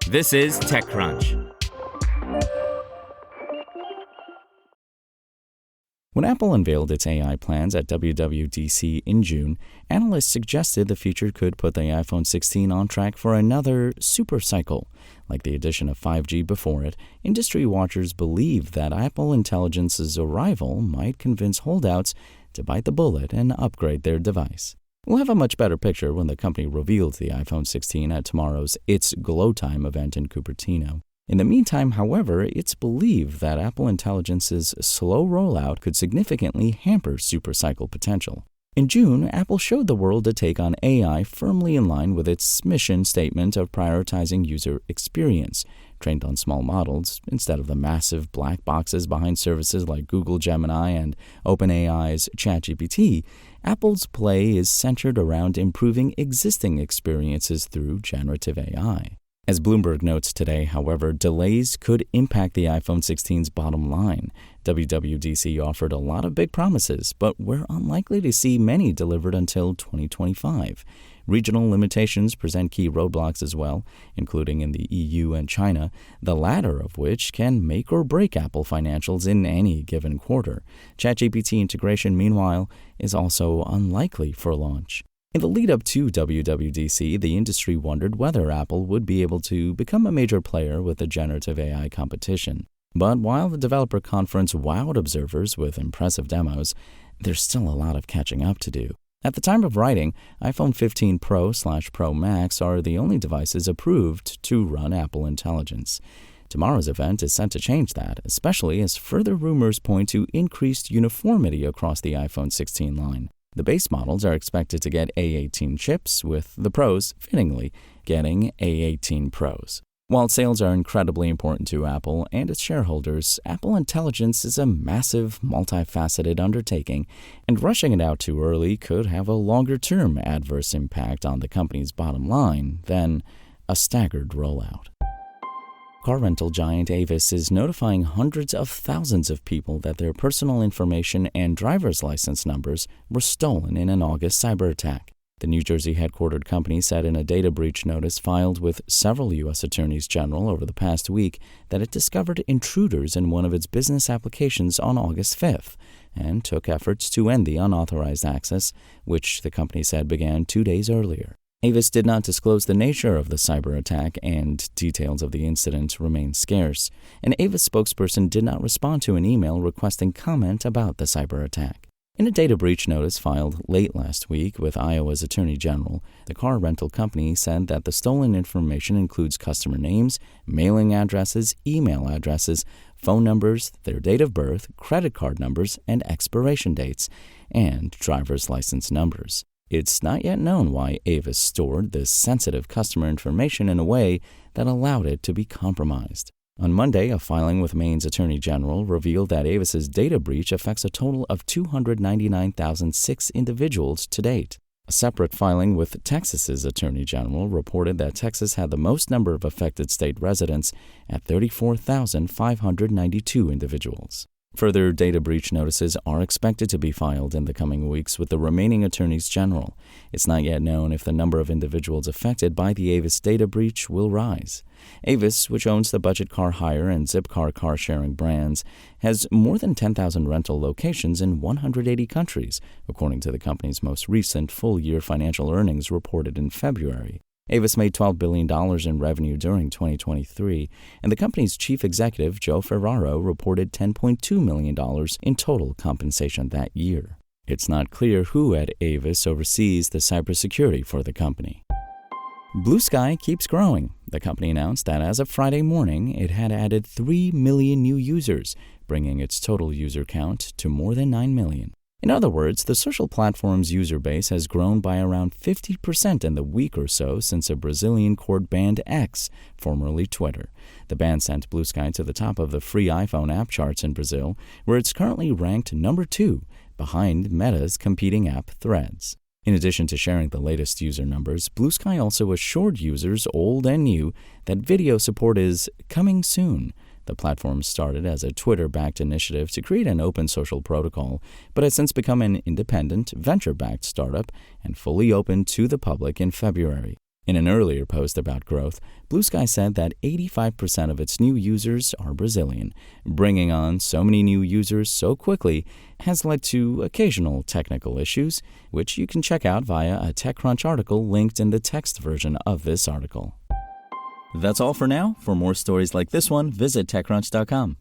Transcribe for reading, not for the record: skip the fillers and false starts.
This is TechCrunch. When Apple unveiled its AI plans at WWDC in June, analysts suggested the feature could put the iPhone 16 on track for another supercycle. Like the addition of 5G before it, industry watchers believe that Apple Intelligence's arrival might convince holdouts to bite the bullet and upgrade their device. We'll have a much better picture when the company reveals the iPhone 16 at tomorrow's It's Glow Time event in Cupertino. In the meantime, however, it's believed that Apple Intelligence's slow rollout could significantly hamper supercycle potential. In June, Apple showed the world a take on AI firmly in line with its mission statement of prioritizing user experience, trained on small models instead of the massive black boxes behind services like Google Gemini and OpenAI's ChatGPT. Apple's play is centered around improving existing experiences through generative AI. As Bloomberg notes today, however, delays could impact the iPhone 16's bottom line. WWDC offered a lot of big promises, but we're unlikely to see many delivered until 2025. Regional limitations present key roadblocks as well, including in the EU and China, the latter of which can make or break Apple financials in any given quarter. ChatGPT integration, meanwhile, is also unlikely for launch. In the lead-up to WWDC, the industry wondered whether Apple would be able to become a major player with the generative AI competition. But while the developer conference wowed observers with impressive demos, there's still a lot of catching up to do. At the time of writing, iPhone 15 Pro/Pro Max are the only devices approved to run Apple Intelligence. Tomorrow's event is set to change that, especially as further rumors point to increased uniformity across the iPhone 16 line. The base models are expected to get A18 chips, with the Pros, fittingly, getting A18 Pros. While sales are incredibly important to Apple and its shareholders, Apple Intelligence is a massive, multifaceted undertaking, and rushing it out too early could have a longer-term adverse impact on the company's bottom line than a staggered rollout. Car rental giant Avis is notifying hundreds of thousands of people that their personal information and driver's license numbers were stolen in an August cyber attack. The New Jersey headquartered company said in a data breach notice filed with several U.S. attorneys general over the past week that it discovered intruders in one of its business applications on August 5th and took efforts to end the unauthorized access, which the company said began 2 days earlier. Avis did not disclose the nature of the cyber attack, and details of the incident remain scarce. An Avis spokesperson did not respond to an email requesting comment about the cyber attack. In a data breach notice filed late last week with Iowa's Attorney General, the car rental company said that the stolen information includes customer names, mailing addresses, email addresses, phone numbers, their date of birth, credit card numbers, and expiration dates, and driver's license numbers. It's not yet known why Avis stored this sensitive customer information in a way that allowed it to be compromised. On Monday, a filing with Maine's Attorney General revealed that Avis's data breach affects a total of 299,006 individuals to date. A separate filing with Texas's Attorney General reported that Texas had the most number of affected state residents at 34,592 individuals. Further data breach notices are expected to be filed in the coming weeks with the remaining attorneys general. It's not yet known if the number of individuals affected by the Avis data breach will rise. Avis, which owns the budget car hire and Zipcar car-sharing brands, has more than 10,000 rental locations in 180 countries, according to the company's most recent full-year financial earnings reported in February. Avis made $12 billion in revenue during 2023, and the company's chief executive, Joe Ferraro, reported $10.2 million in total compensation that year. It's not clear who at Avis oversees the cybersecurity for the company. Bluesky keeps growing. The company announced that as of Friday morning, it had added 3 million new users, bringing its total user count to more than 9 million. In other words, the social platform's user base has grown by around 50% in the week or so since a Brazilian court banned X, formerly Twitter. The ban sent Bluesky to the top of the free iPhone app charts in Brazil, where it's currently ranked number 2, behind Meta's competing app Threads. In addition to sharing the latest user numbers, Bluesky also assured users, old and new, that video support is coming soon. The platform started as a Twitter-backed initiative to create an open social protocol, but has since become an independent, venture-backed startup and fully open to the public in February. In an earlier post about growth, Bluesky said that 85% of its new users are Brazilian. Bringing on so many new users so quickly has led to occasional technical issues, which you can check out via a TechCrunch article linked in the text version of this article. That's all for now. For more stories like this one, visit TechCrunch.com.